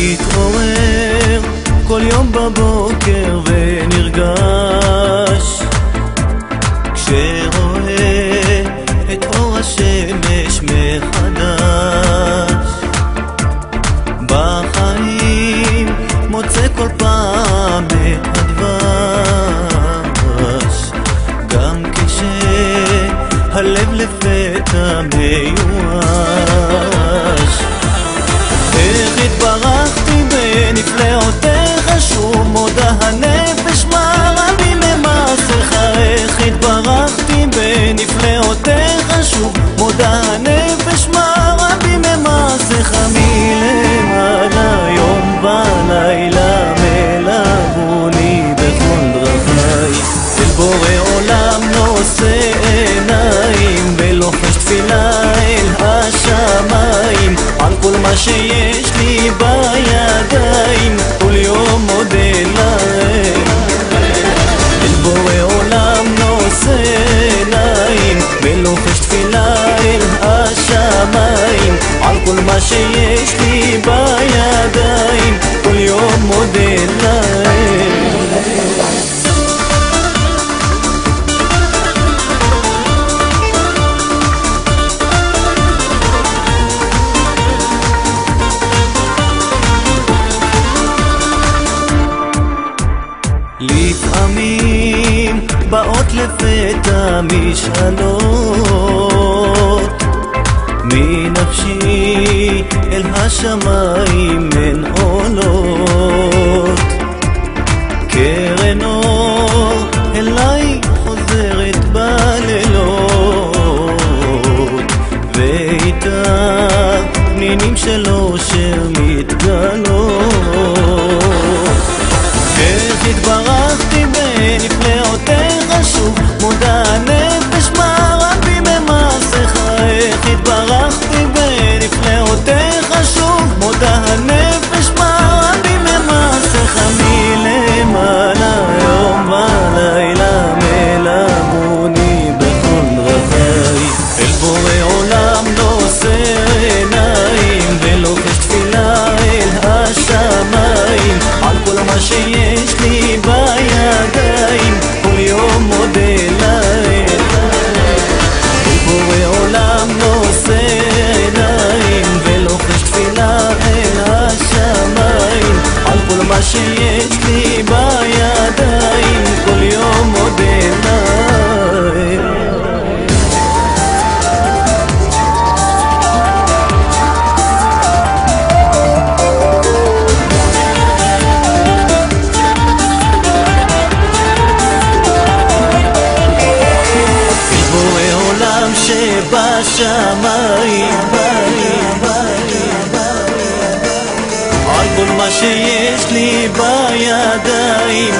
מתעורר כל יום בבוקר ונרגש כשרואה את אור השמש מחדש. בחיים מוצא כל פעם את הדבש, גם כשהלב לפתע מיואש. איך התברכתי בנפלאותיך, שוב מודה הנפש מה רבים ממעשיך. איך התברכתי בנפלאותיך, שוב מודה הנפש מה רבים ממעשיך. מלמעלה יום ולילה מלווני בכל דרכיי, אל בורא עולם נושא עיניים ולוחש תפילה אל השמיים על כל מה שיש לי בידיים, כל יום מודה להם. אל בורא עולם נושא עיניים ולוחש תפילה אל השמיים על כל מה שיש לי בידיים, כל יום מודה להם. לפעמים באות לפתע משאלות מנפשי אל השמיים הן עולות. קרן אור אליי חוזרת בלילות, ואיתה פנינים של אושר מתגלות. איך התברכתי בנפלאותיך, שוב מודה הנפש מה רבים ממעשיך. איך התברכתי בנפלאותיך, שוב מודה הנפש מה רבים ממעשיך. מלמעלה יום ולילה מלווני בכל דרכיי, אל בורא עולם נושא עיניים ולוחש תפילה אל השמיים על כל מה שיש לי בידיים, כל יום מודה להם. אל בורא עולם נושא עיניים ולוחש תפילה אל השמיים על כל מה שיש לי בידיים, כל יום מודה להם. בשמיים על כל מה שיש לי בידיים,